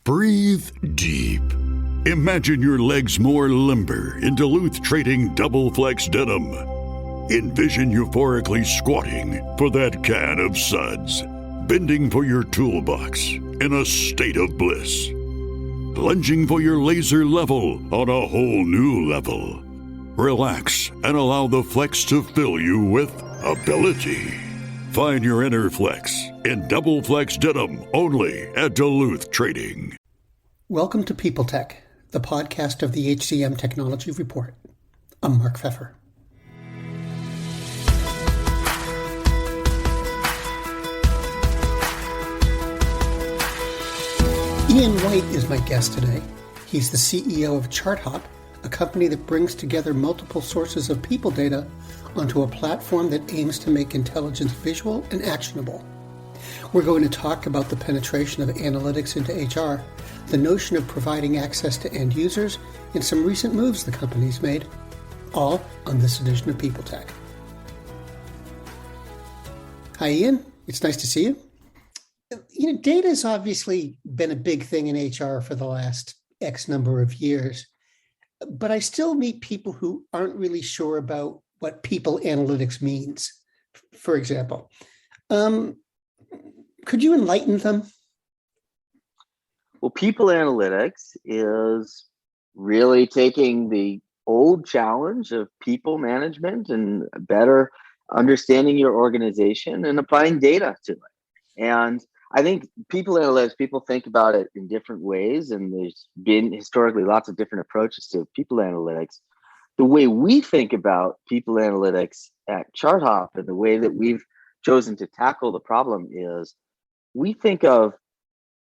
Breathe deep. Imagine your legs more limber in Duluth Trading Double Flex Denim. Envision euphorically squatting for that can of suds, bending for your toolbox in a state of bliss, lunging for your laser level on a whole new level. Relax and allow the flex to fill you with ability. Find your inner flex in Double Flex Denim only at Duluth Trading. Welcome to People Tech, the podcast of the HCM Technology Report. I'm Mark Pfeffer. Ian White is my guest today. He's the CEO of ChartHop, a company that brings together multiple sources of people data onto a platform that aims to make intelligence visual and actionable. We're going to talk about the penetration of analytics into HR, the notion of providing access to end users, and some recent moves the company's made, all on this edition of People Tech. Hi, Ian. It's nice to see you. Data has obviously been a big thing in HR for the last X number of years, but I still meet people who aren't really sure about what people analytics means, for example. Could you enlighten them? Well, people analytics is really taking the old challenge of people management and better understanding your organization and applying data to it. And I think people analytics, people think about it in different ways, and there's been historically lots of different approaches to people analytics. The way we think about people analytics at ChartHop and the way that we've chosen to tackle the problem is we think of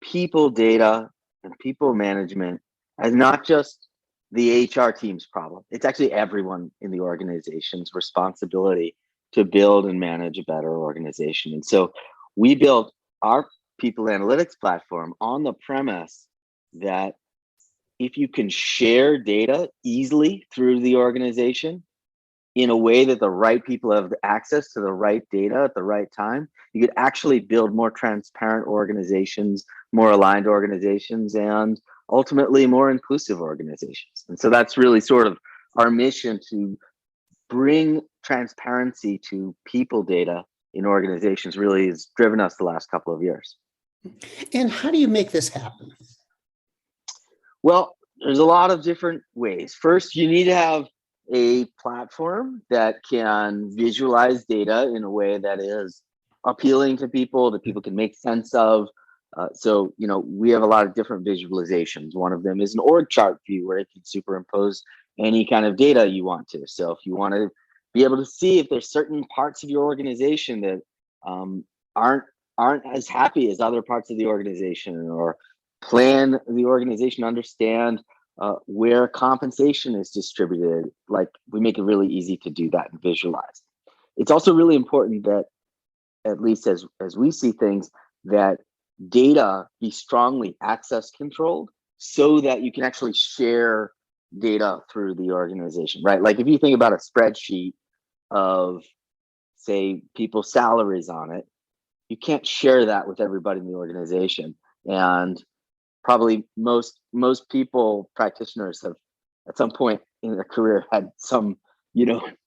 people data and people management as not just the HR team's problem. It's actually everyone in the organization's responsibility to build and manage a better organization. And so we built our people analytics platform on the premise that if you can share data easily through the organization in a way that the right people have access to the right data at the right time, you could actually build more transparent organizations, more aligned organizations, and ultimately more inclusive organizations. And so that's really sort of our mission, to bring transparency to people data in organizations. Really has driven us the last couple of years. And how do you make this happen? Well, there's a lot of different ways. First, you need to have a platform that can visualize data in a way that is appealing to people, that people can make sense of. So, we have a lot of different visualizations. One of them is an org chart view where it can superimpose any kind of data you want to. So if you want to be able to see if there's certain parts of your organization that aren't as happy as other parts of the organization, or plan the organization, understand where compensation is distributed, like we make it really easy to do that and visualize. It's also really important that, at least as we see things, that data be strongly access controlled so that you can actually share data through the organization, right? Like if you think about a spreadsheet of, say, people's salaries on it, you can't share that with everybody in the organization. And probably most people, practitioners, have at some point in their career had some,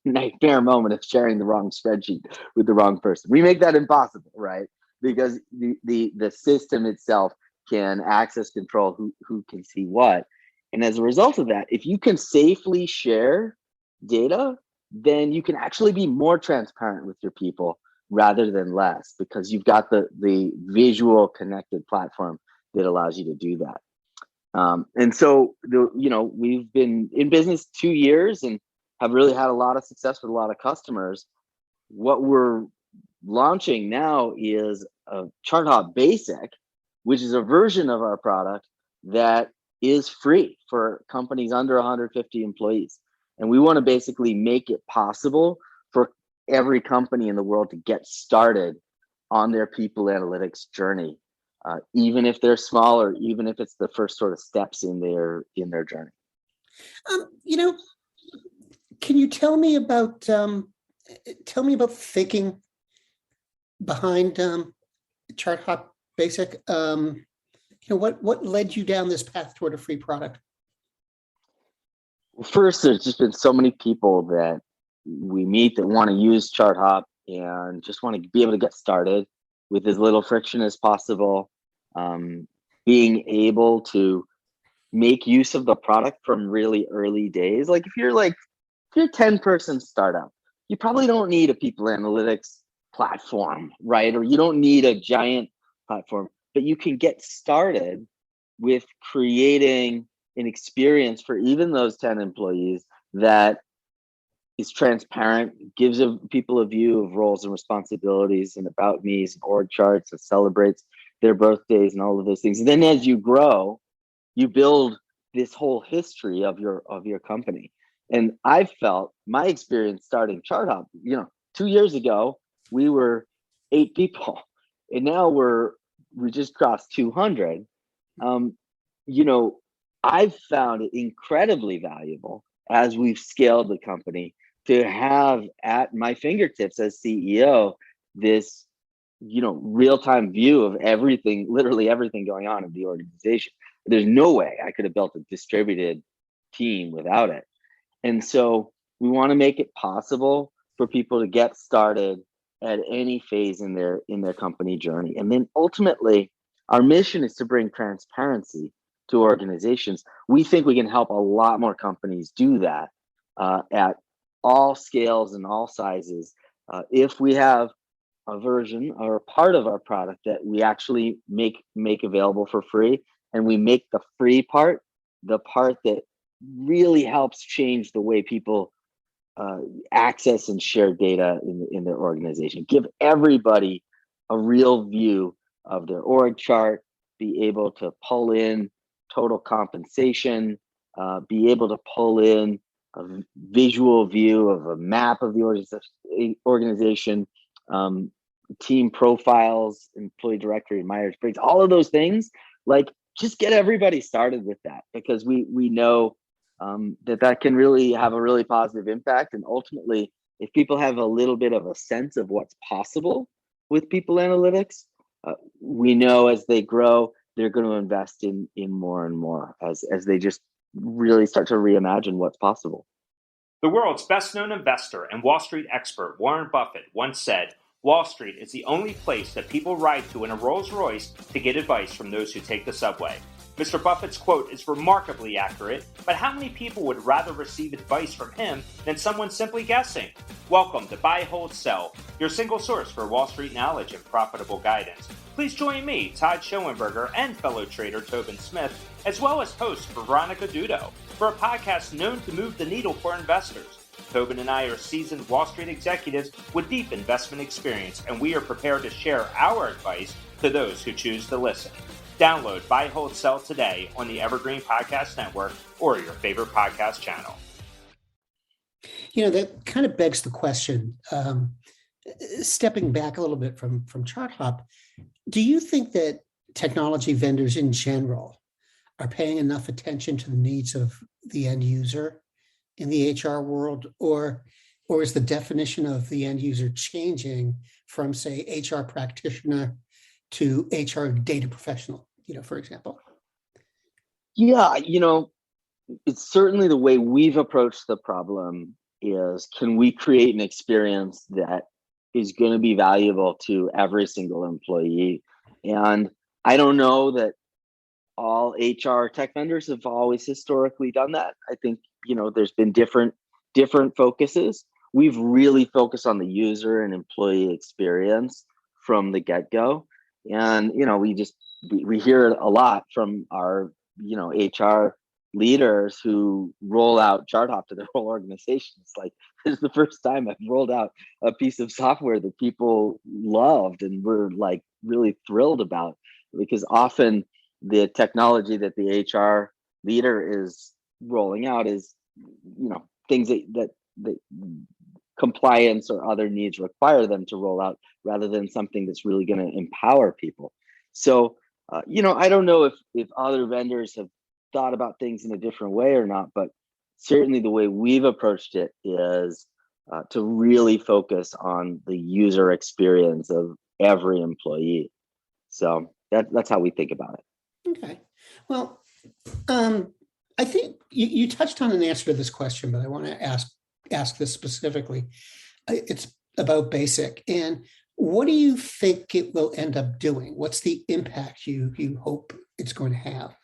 nightmare moment of sharing the wrong spreadsheet with the wrong person. We make that impossible, right? Because the system itself can access control who can see what. And as a result of that, if you can safely share data, then you can actually be more transparent with your people rather than less, because you've got the visual connected platform that allows you to do that. And so, we've been in business 2 years and have really had a lot of success with a lot of customers. What we're launching now is a ChartHop Basic, which is a version of our product that is free for companies under 150 employees. And we want to basically make it possible for every company in the world to get started on their people analytics journey, even if they're small, or even if it's the first sort of steps in their journey. Can you tell me about thinking behind ChartHop Basic? What led you down this path toward a free product? Well, first, there's just been so many people that we meet that want to use ChartHop and just want to be able to get started with as little friction as possible. Being able to make use of the product from really early days. Like if you're a 10-person startup, you probably don't need a people analytics platform, right? Or you don't need a giant platform, but you can get started with creating an experience for even those 10 employees that is transparent, gives people a view of roles and responsibilities and about me's and org charts, and celebrates their birthdays and all of those things. And then as you grow, you build this whole history of your company. And I felt my experience starting ChartHop, 2 years ago, we were 8 people, and now we just crossed 200. I've found it incredibly valuable as we've scaled the company to have at my fingertips as CEO this real-time view of everything, literally everything going on in the organization. There's no way I could have built a distributed team without it. And so we want to make it possible for people to get started at any phase in their company journey. And then ultimately, our mission is to bring transparency to organizations. We think we can help a lot more companies do that at all scales and all sizes. If we have a version or a part of our product that we actually make available for free, and we make the free part the part that really helps change the way people access and share data in their organization. Give everybody a real view of their org chart, be able to pull in total compensation, be able to pull in a visual view of a map of the organization, team profiles, employee directory, and Myers-Briggs, all of those things. Like, just get everybody started with that, because we know that can really have a really positive impact. And ultimately, if people have a little bit of a sense of what's possible with people analytics, we know as they grow, they're going to invest in more and more as they just really start to reimagine what's possible. The world's best-known investor and Wall Street expert Warren Buffett once said, "Wall Street is the only place that people ride to in a Rolls-Royce to get advice from those who take the subway." Mr. Buffett's quote is remarkably accurate, but how many people would rather receive advice from him than someone simply guessing? Welcome to Buy, Hold, Sell, your single source for Wall Street knowledge and profitable guidance. Please join me, Todd Schoenberger, and fellow trader Tobin Smith, as well as host Veronica Dudo, for a podcast known to move the needle for investors. Tobin and I are seasoned Wall Street executives with deep investment experience, and we are prepared to share our advice to those who choose to listen. Download Buy, Hold, Sell today on the Evergreen Podcast Network or your favorite podcast channel. That kind of begs the question, stepping back a little bit from ChartHop, do you think that technology vendors in general are paying enough attention to the needs of the end user in the HR world, or is the definition of the end user changing from, say, HR practitioner to HR data professional, for example? Yeah, it's certainly the way we've approached the problem is, can we create an experience that is going to be valuable to every single employee? And I don't know that all HR tech vendors have always historically done that. I think, there's been different focuses. We've really focused on the user and employee experience from the get-go. And, we hear a lot from our, HR leaders who roll out ChartHop to their whole organization. It's like, this is the first time I've rolled out a piece of software that people loved and were like really thrilled about, because often the technology that the HR leader is rolling out is, things that compliance or other needs require them to roll out, rather than something that's really going to empower people. So, I don't know if other vendors have thought about things in a different way or not, but certainly the way we've approached it is to really focus on the user experience of every employee. So that's how we think about it. Okay. Well, I think you touched on an answer to this question, but I want to ask this specifically. It's about basic. And what do you think it will end up doing? What's the impact you hope it's going to have?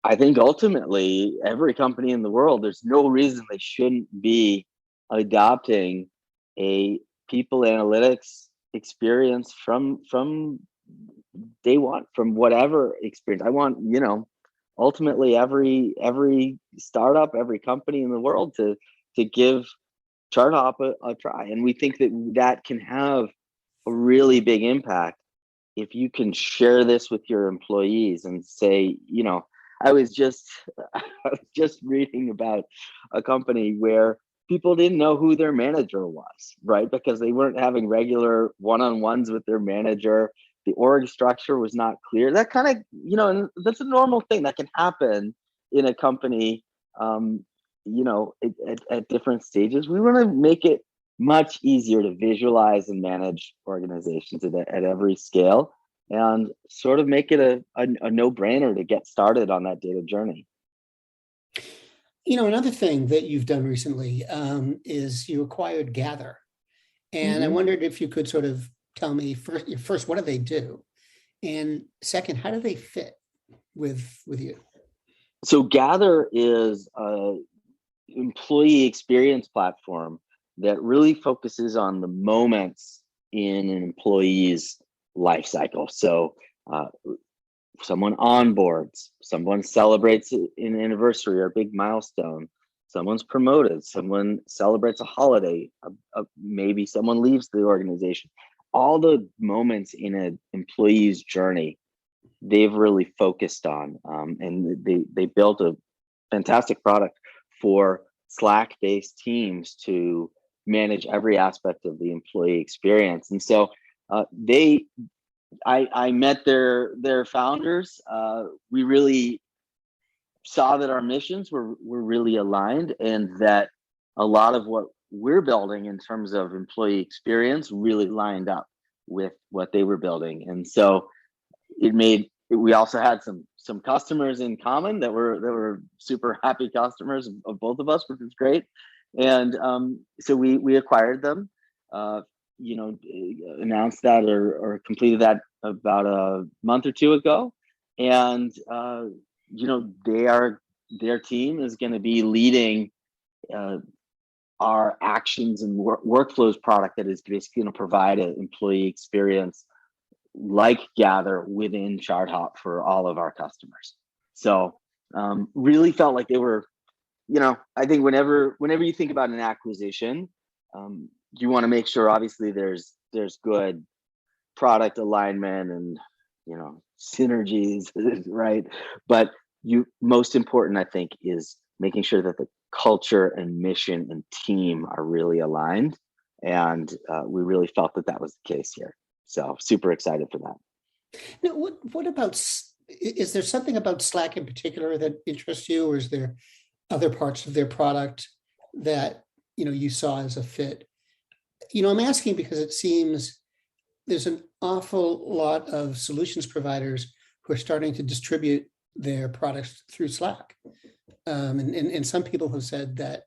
I think ultimately every company in the world, there's no reason they shouldn't be adopting a people analytics experience from day one, from whatever experience. I want, ultimately every startup, every company in the world to give ChartHop a try. And we think that that can have a really big impact if you can share this with your employees and say, I was just I was just reading about a company where people didn't know who their manager was, right? Because they weren't having regular one-on-ones with their manager. The org structure was not clear. That kind of, and that's a normal thing that can happen in a company, at different stages. We want to make it much easier to visualize and manage organizations at every scale, and sort of make it a no-brainer to get started on that data journey. Another thing that you've done recently is you acquired Gather. And I wondered if you could sort of tell me first, what do they do? And second, how do they fit with you? So Gather is a employee experience platform that really focuses on the moments in an employee's life cycle. So someone onboards, someone celebrates an anniversary or a big milestone, someone's promoted, someone celebrates a holiday, maybe someone leaves the organization. All the moments in an employee's journey, they've really focused on, and they built a fantastic product for Slack-based teams to manage every aspect of the employee experience. And so I met their founders. We really saw that our missions were really aligned, and that a lot of what we're building in terms of employee experience really lined up with what they were building. And so we also had some customers in common that were super happy customers of both of us, which was great. And so we acquired them, announced that or completed that about a month or two ago. And their team is going to be leading our actions and workflows product that is basically going to provide an employee experience like Gather within ChartHop for all of our customers. So really felt like they were, I think whenever you think about an acquisition, you want to make sure obviously there's good product alignment and synergies, right? But most important, I think, is making sure that the culture and mission and team are really aligned, and we really felt that was the case here. So super excited for that. Now, what about, is there something about Slack in particular that interests you, or is there other parts of their product that you saw as a fit? I'm asking because it seems there's an awful lot of solutions providers who are starting to distribute their products through Slack. And some people have said that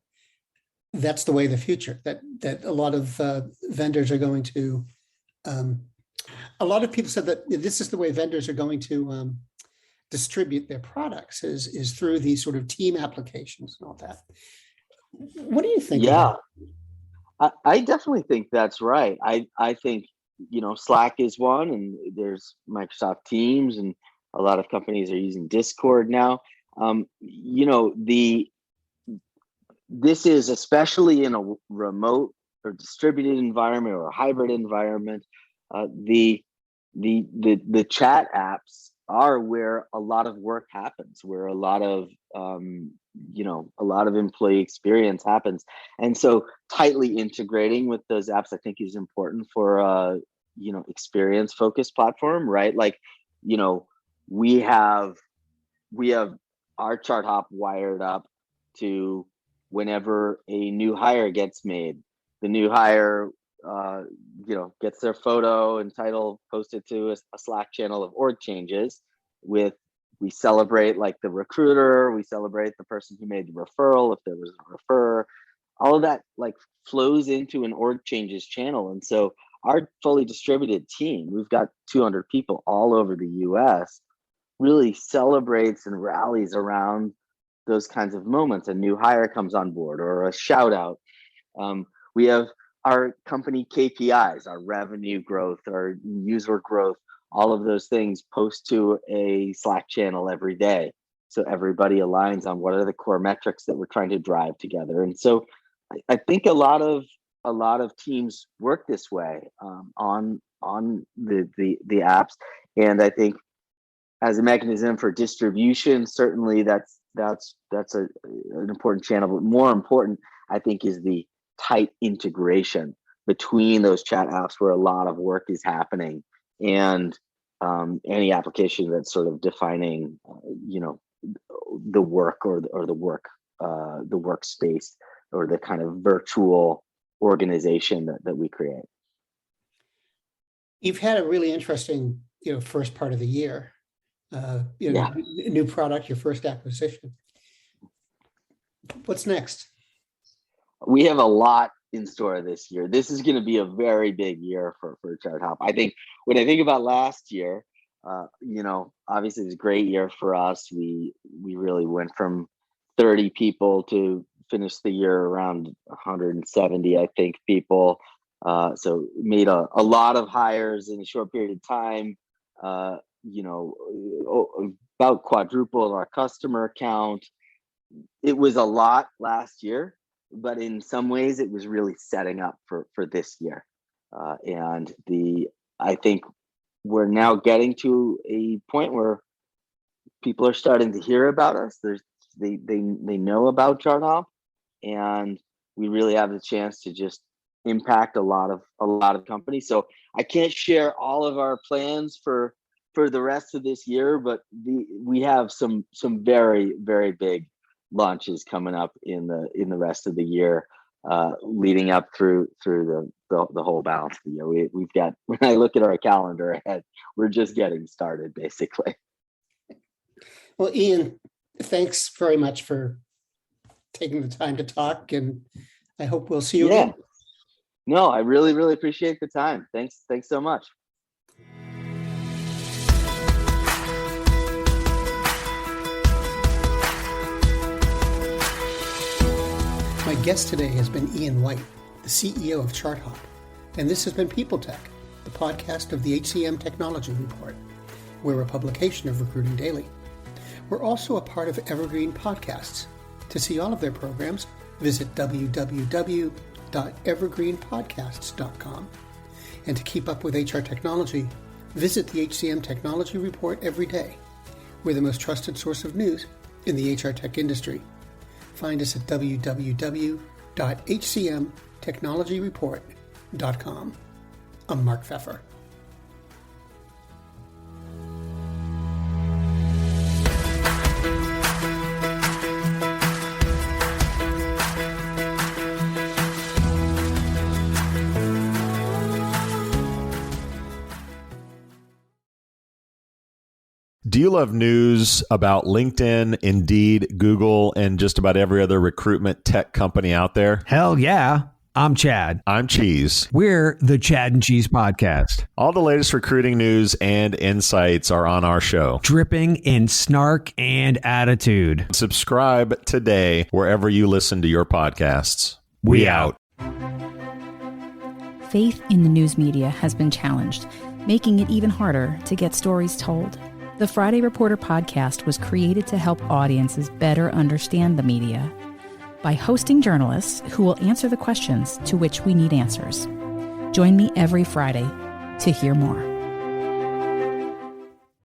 that's the way of the future, that a lot of vendors are going to, a lot of people said that this is the way vendors are going to distribute their products is through these sort of team applications and all that. What do you think? Yeah, I definitely think that's right. I think, Slack is one, and there's Microsoft Teams, and a lot of companies are using Discord now. This is, especially in a remote or distributed environment or a hybrid environment, the chat apps are where a lot of work happens, where a lot of employee experience happens. And so tightly integrating with those apps, I think, is important for a experience focused platform, right? Like, we have our ChartHop wired up to whenever a new hire gets made, the new hire gets their photo and title posted to a Slack channel of org changes, we celebrate like the recruiter, we celebrate the person who made the referral, if there was a referrer, all of that like flows into an org changes channel. And so our fully distributed team, we've got 200 people all over the US, really celebrates and rallies around those kinds of moments. A new hire comes on board or a shout out. We have our company KPIs, our revenue growth, our user growth, all of those things post to a Slack channel every day. So everybody aligns on what are the core metrics that we're trying to drive together. And so I think a lot of teams work this way on the apps. And I think as a mechanism for distribution, certainly that's an important channel. But more important, I think, is the tight integration between those chat apps where a lot of work is happening and any application that's sort of defining, the work or the workspace or the kind of virtual organization that we create. You've had a really interesting, first part of the year. New product, your first acquisition. What's next? We have a lot in store this year. This is going to be a very big year for ChartHop. I think when I think about last year, obviously it was a great year for us. We really went from 30 people to finish the year around 170, I think, people. So made a lot of hires in a short period of time. About quadrupled our customer count. It was a lot last year, but in some ways it was really setting up for this year. I think we're now getting to a point where people are starting to hear about us. They know about ChartHop, and we really have the chance to just impact a lot of companies. So I can't share all of our plans for the rest of this year, but we have some very, very big launches coming up in the rest of the year, leading up through the whole balance of the year. We've got, when I look at our calendar ahead, we're just getting started, basically. Well, Ian, thanks very much for taking the time to talk, and I hope we'll see you again. No, I really, really appreciate the time. Thanks so much. My guest today has been Ian White, the CEO of ChartHop, and this has been People Tech, the podcast of the HCM Technology Report. We're a publication of Recruiting Daily. We're also a part of Evergreen Podcasts. To see all of their programs, visit www.evergreenpodcasts.com. And to keep up with HR technology, visit the HCM Technology Report every day. We're the most trusted source of news in the HR tech industry. Find us at www.hcmtechnologyreport.com. I'm Mark Pfeffer. Do you love news about LinkedIn, Indeed, Google, and just about every other recruitment tech company out there? Hell yeah. I'm Chad. I'm Cheese. We're the Chad and Cheese Podcast. All the latest recruiting news and insights are on our show. Dripping in snark and attitude. Subscribe today wherever you listen to your podcasts. We out. Faith in the news media has been challenged, making it even harder to get stories told. The Friday Reporter podcast was created to help audiences better understand the media by hosting journalists who will answer the questions to which we need answers. Join me every Friday to hear more.